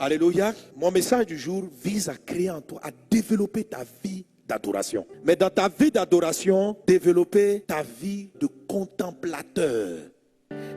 Alléluia. Mon message du jour vise à créer en toi, à développer ta vie d'adoration. Mais dans ta vie d'adoration, développer ta vie de contemplateur.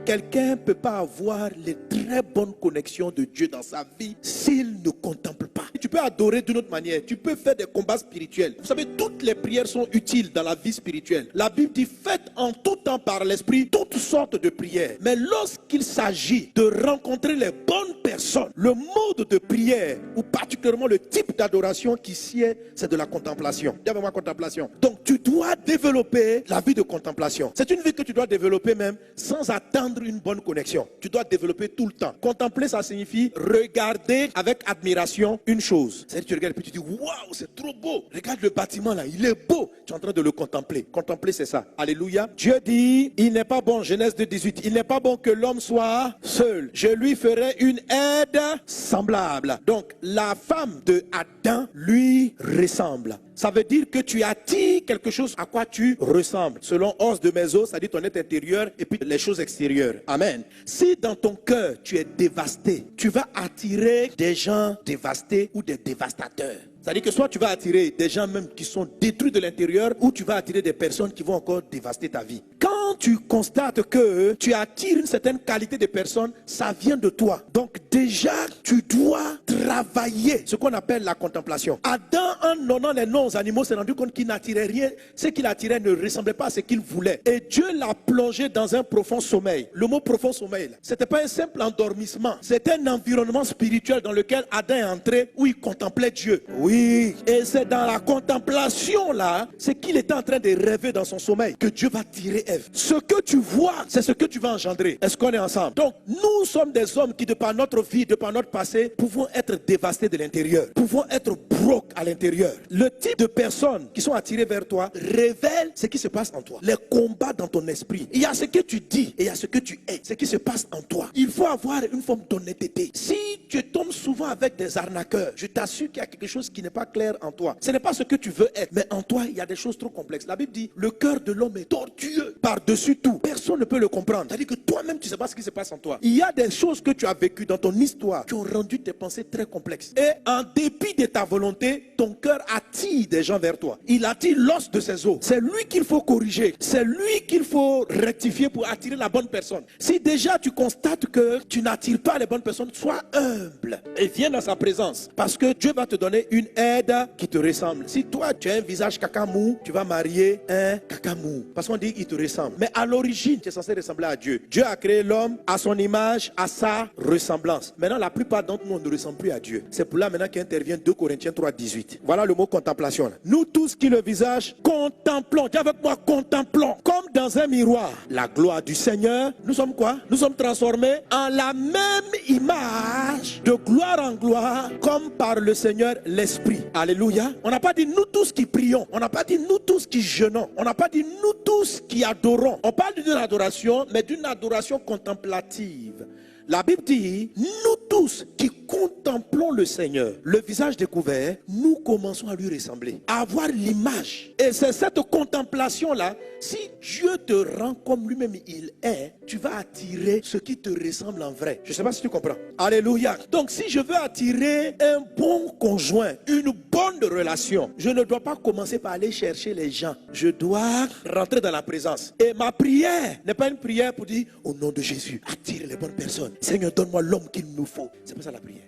Quelqu'un ne peut pas avoir les très bonnes connexions de Dieu dans sa vie s'il ne contemple pas. Tu peux adorer d'une autre manière. Tu peux faire des combats spirituels. Vous savez, toutes les prières sont utiles dans la vie spirituelle. La Bible dit, faites en tout temps par l'Esprit toutes sortes de prières. Mais lorsqu'il s'agit de rencontrer les bonnes personnes, le mode de prière, ou particulièrement le type d'adoration qui sied, c'est de la contemplation. Dis avec moi, contemplation. Donc, tu dois développer la vie de contemplation. C'est une vie que tu dois développer même sans attendre une bonne connexion. Tu dois développer tout le temps. Contempler, ça signifie regarder avec admiration une chose. C'est-à-dire que tu regardes et puis tu dis, waouh, c'est trop beau. Regarde le bâtiment là, il est beau. Tu es en train de le contempler. Contempler, c'est ça. Alléluia. Dieu dit, il n'est pas bon, Genèse 2:18, il n'est pas bon que l'homme soit seul. Je lui ferai une aide semblable. Donc, la femme de Adam lui ressemble. Ça veut dire que tu attires quelque chose à quoi tu ressembles. Selon os de mes os, ça dit ton être intérieur et puis les choses extérieures. Amen. Si dans ton cœur tu es dévasté, tu vas attirer des gens dévastés ou des dévastateurs. C'est-à-dire que soit tu vas attirer des gens même qui sont détruits de l'intérieur ou tu vas attirer des personnes qui vont encore dévaster ta vie. Quand tu constates que tu attires une certaine qualité de personnes, ça vient de toi. Donc déjà, tu dois travailler ce qu'on appelle la contemplation. Adam, en donnant les noms aux animaux, s'est rendu compte qu'il n'attirait rien. Ce qu'il attirait ne ressemblait pas à ce qu'il voulait. Et Dieu l'a plongé dans un profond sommeil. Le mot profond sommeil, ce n'était pas un simple endormissement. C'était un environnement spirituel dans lequel Adam est entré où il contemplait Dieu. Oui, et c'est dans la contemplation là, c'est qu'il était en train de rêver dans son sommeil que Dieu va tirer Ève. Ce que tu vois, c'est ce que tu vas engendrer. Est-ce qu'on est ensemble? Donc, nous sommes des hommes qui, de par notre vie, de par notre passé, pouvons être dévastés de l'intérieur, pouvons être broke à l'intérieur. Le type de personnes qui sont attirées vers toi révèle ce qui se passe en toi. Les combats dans ton esprit. Il y a ce que tu dis et il y a ce que tu es, ce qui se passe en toi. Il faut avoir une forme d'honnêteté. Si tu tombes souvent avec des arnaqueurs, je t'assure qu'il y a quelque chose qui n'est pas clair en toi. Ce n'est pas ce que tu veux être, mais en toi, il y a des choses trop complexes. La Bible dit, le cœur de l'homme est tortueux par-dessus tout. Personne ne peut le comprendre. C'est-à-dire que toi-même, tu ne sais pas ce qui se passe en toi. Il y a des choses que tu as vécues dans ton histoire qui ont rendu tes pensées très complexes. Et en dépit de ta volonté, ton cœur attire des gens vers toi. Il attire l'os de ses os. C'est lui qu'il faut corriger. C'est lui qu'il faut rectifier pour attirer la bonne personne. Si déjà tu constates que tu n'attires pas les bonnes personnes, sois humble et viens dans sa présence. Parce que Dieu va te donner une aide qui te ressemble. Si toi tu as un visage cacamou, tu vas marier un cacamou. Parce qu'on dit qu'il te ressemble. Mais à l'origine, tu es censé ressembler à Dieu. Dieu a créé l'homme à son image, à sa ressemblance. Maintenant, la plupart d'entre nous, on ne ressemble plus à Dieu. C'est pour là maintenant qu'intervient 2 Corinthiens 3:18. Voilà le mot contemplation. Là. Nous tous qui le visage contemplons. Dis avec moi, contemplons. Comme dans un miroir. La gloire du Seigneur. Nous sommes quoi? Nous sommes transformés en la même image, de gloire en gloire, comme par le Seigneur l'Esprit. Alléluia. On n'a pas dit nous tous qui prions. On n'a pas dit nous tous qui jeûnons. On n'a pas dit nous tous qui adorons. On parle d'une adoration, mais d'une adoration contemplative. La Bible dit, nous tous qui contemplons le Seigneur, le visage découvert, nous commençons à lui ressembler, à avoir l'image. Et c'est cette contemplation-là, si Dieu te rend comme lui-même il est, tu vas attirer ce qui te ressemble en vrai. Je ne sais pas si tu comprends. Alléluia. Donc si je veux attirer un bon conjoint, une bonne relation, je ne dois pas commencer par aller chercher les gens. Je dois rentrer dans la présence. Et ma prière n'est pas une prière pour dire, au nom de Jésus, attire les bonnes personnes. Seigneur, donne-moi l'homme qu'il nous faut. C'est pas ça la prière.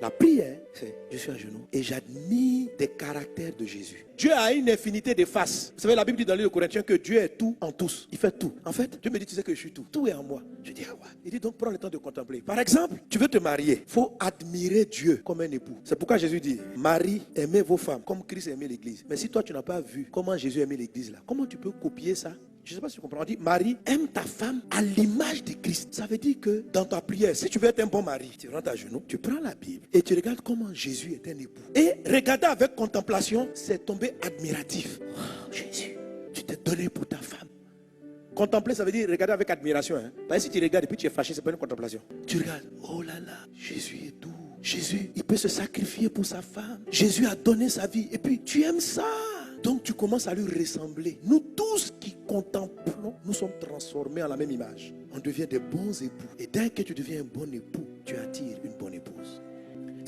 La prière, c'est je suis à genoux et j'admire des caractères de Jésus. Dieu a une infinité de faces. Vous savez, la Bible dit dans le livre de Corinthiens que Dieu est tout en tous. Il fait tout. En fait, Dieu me dit, tu sais que je suis tout. Tout est en moi. Je dis, ah ouais. Il dit, donc prends le temps de contempler. Par exemple, tu veux te marier. Il faut admirer Dieu comme un époux. C'est pourquoi Jésus dit, Marie, aimez vos femmes comme Christ aimait l'église. Mais si toi, tu n'as pas vu comment Jésus aimait l'église là, comment tu peux copier ça? Je ne sais pas si tu comprends. On dit, Marie, aime ta femme à l'image de Christ. Ça veut dire que dans ta prière, si tu veux être un bon mari, tu rentres à genoux, tu prends la Bible et tu regardes comment Jésus est un époux. Et regarder avec contemplation, c'est tomber admiratif. Oh, Jésus, tu t'es donné pour ta femme. Contempler, ça veut dire regarder avec admiration. Hein? Parce que si tu regardes et puis tu es fâché, c'est pas une contemplation. Tu regardes, oh là là, Jésus est doux. Jésus, il peut se sacrifier pour sa femme. Jésus a donné sa vie. Et puis, tu aimes ça. Donc, tu commences à lui ressembler. Nous tous qui contemplons, nous sommes transformés en la même image. On devient des bons époux. Et dès que tu deviens un bon époux, tu attires une bonne épouse.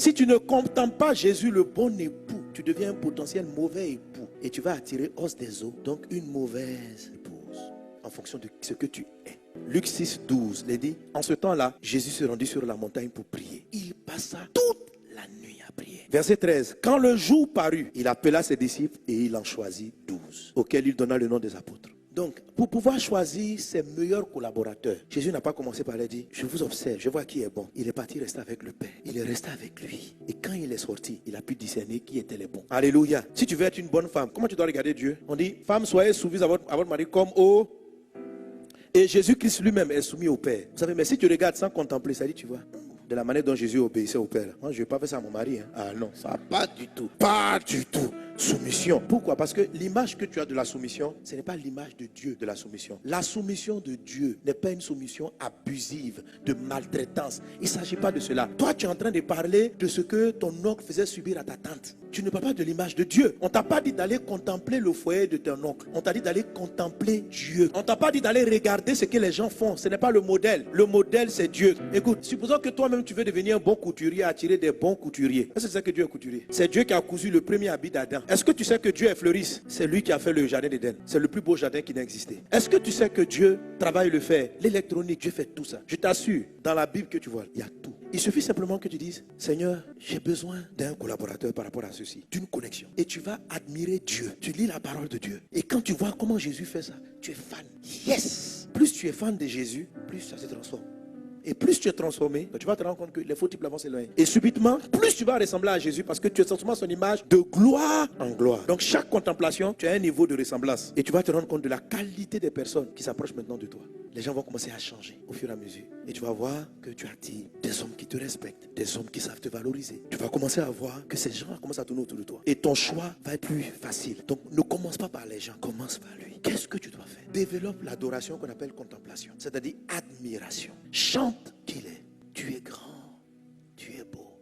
Si tu ne contemples pas Jésus, le bon époux, tu deviens un potentiel mauvais époux. Et tu vas attirer os des os, donc une mauvaise épouse, en fonction de ce que tu es. Luc 6, 12, il dit, en ce temps-là, Jésus se rendit sur la montagne pour prier. Il passa toute la nuit à prier. Verset 13, quand le jour parut, il appela ses disciples et il en choisit 12, auxquels il donna le nom des apôtres. Donc, pour pouvoir choisir ses meilleurs collaborateurs, Jésus n'a pas commencé par leur dire, je vous observe, je vois qui est bon. Il est parti rester avec le Père. Il est resté avec lui. Et quand il est sorti, il a pu discerner qui étaient les bons. Alléluia. Si tu veux être une bonne femme, comment tu dois regarder Dieu? On dit, femme, soyez soumise à votre mari comme au... Et Jésus-Christ lui-même est soumis au Père. Vous savez, mais si tu regardes sans contempler, ça dit, tu vois, de la manière dont Jésus obéissait au Père. Moi, je ne vais pas faire ça à mon mari. Ah non, ça pas du tout. Pas du tout. Soumission. Pourquoi? Parce que l'image que tu as de la soumission, ce n'est pas l'image de Dieu de la soumission. La soumission de Dieu n'est pas une soumission abusive, de maltraitance. Il ne s'agit pas de cela. Toi, tu es en train de parler de ce que ton oncle faisait subir à ta tante. Tu ne parles pas de l'image de Dieu. On ne t'a pas dit d'aller contempler le foyer de ton oncle. On t'a dit d'aller contempler Dieu. On ne t'a pas dit d'aller regarder ce que les gens font. Ce n'est pas le modèle. Le modèle, c'est Dieu. Écoute, supposons que toi-même, tu veux devenir un bon couturier, attirer des bons couturiers. Est-ce que c'est ça que Dieu est couturier? C'est Dieu qui a cousu le premier habit d'Adam. Est-ce que tu sais que Dieu est fleuriste? C'est lui qui a fait le jardin d'Éden. C'est le plus beau jardin qui n'a existé. Est-ce que tu sais que Dieu travaille le fer, l'électronique, Dieu fait tout ça? Je t'assure, dans la Bible que tu vois, il y a tout. Il suffit simplement que tu dises, Seigneur, j'ai besoin d'un collaborateur par rapport à ceci, d'une connexion. Et tu vas admirer Dieu. Tu lis la parole de Dieu. Et quand tu vois comment Jésus fait ça, tu es fan. Yes! Plus tu es fan de Jésus, plus ça se transforme. Et plus tu es transformé, tu vas te rendre compte que les faux types vont s'éloigner. Et subitement, plus tu vas ressembler à Jésus parce que tu es transformé son image de gloire en gloire. Donc chaque contemplation, tu as un niveau de ressemblance. Et tu vas te rendre compte de la qualité des personnes qui s'approchent maintenant de toi. Les gens vont commencer à changer au fur et à mesure. Et tu vas voir que tu attires des hommes qui te respectent, des hommes qui savent te valoriser. Tu vas commencer à voir que ces gens commencent à tourner autour de toi. Et ton choix va être plus facile. Donc ne commence pas par les gens, commence par lui. Qu'est-ce que tu dois faire? Développe l'adoration qu'on appelle contemplation, c'est-à-dire admiration. Chante qu'il est. Tu es grand, tu es beau.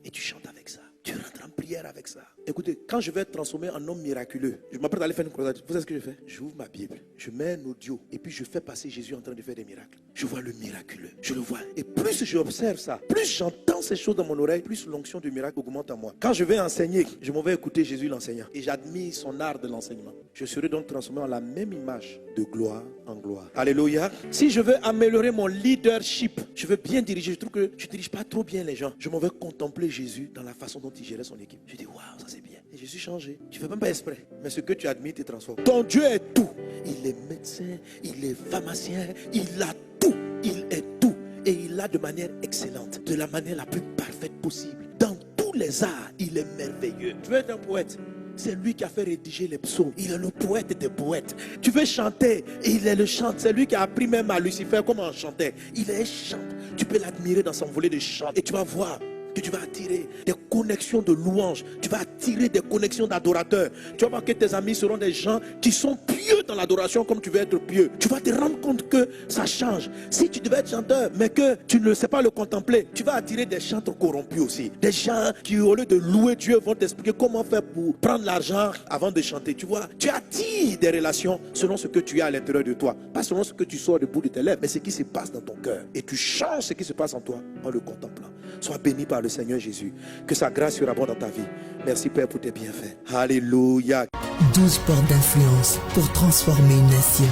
Et tu chantes avec ça. Tu rentres en prière avec ça. Écoutez, quand je vais être transformé en homme miraculeux, je m'apprête à aller faire une croisade. Vous savez ce que je fais? J'ouvre ma Bible, je mets un audio et puis je fais passer Jésus en train de faire des miracles. Je vois le miraculeux, je le vois. Et plus j'observe ça, plus j'entends ces choses dans mon oreille, plus l'onction du miracle augmente en moi. Quand je vais enseigner, je m'en vais écouter Jésus l'enseignant. Et j'admire son art de l'enseignement. Je serai donc transformé en la même image de gloire en gloire. Alléluia. Si je veux améliorer mon leadership, je veux bien diriger. Je trouve que je ne dirige pas trop bien les gens. Je m'en vais contempler Jésus dans la façon dont il gérait son équipe. Je dis, waouh, ça c'est bien. Et je suis changé. Tu ne fais même pas exprès. Mais ce que tu admires te transforme. Ton Dieu est tout. Il est médecin, il est pharmacien, il a tout. Il est tout. Et il l'a de manière excellente, de la manière la plus parfaite possible. Dans tous les arts, il est merveilleux. Tu veux être un poète? C'est lui qui a fait rédiger les psaumes. Il est le poète des poètes. Tu veux chanter, et il est le chant. C'est lui qui a appris même à Lucifer comment on chantait. Il est chant. Tu peux l'admirer dans son volet de chant. Et tu vas voir que tu vas attirer des connexions de louanges. Tu vas attirer des connexions d'adorateurs. Tu vas voir que tes amis seront des gens qui sont pieux dans l'adoration comme tu veux être pieux. Tu vas te rendre compte que ça change. Si tu devais être chanteur, mais que tu ne sais pas le contempler, tu vas attirer des chantres corrompus aussi. Des gens qui, au lieu de louer Dieu, vont t'expliquer comment faire pour prendre l'argent avant de chanter. Tu vois, tu attires des relations selon ce que tu as à l'intérieur de toi. Pas selon ce que tu sors du bout de tes lèvres, mais ce qui se passe dans ton cœur. Et tu changes ce qui se passe en toi en le contemplant. Sois béni par le Seigneur Jésus. Que sa grâce surabonde dans ta vie. Merci Père pour tes bienfaits. Alléluia. 12 portes d'influence pour transformer une nation.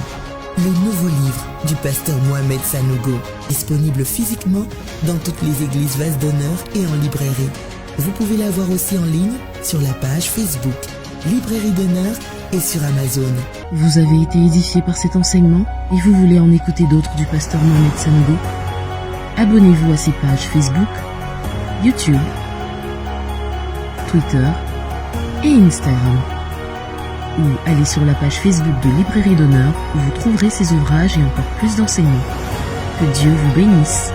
Le nouveau livre du pasteur Mohamed Sanogo, disponible physiquement dans toutes les églises Vase d'Honneur et en librairie. Vous pouvez l'avoir aussi en ligne sur la page Facebook Librairie d'Honneur et sur Amazon. Vous avez été édifié par cet enseignement et vous voulez en écouter d'autres du pasteur Mohamed Sanogo? Abonnez-vous à ses pages Facebook, YouTube, Twitter et Instagram. Ou allez sur la page Facebook de Librairie d'Honneur où vous trouverez ses ouvrages et encore plus d'enseignements. Que Dieu vous bénisse.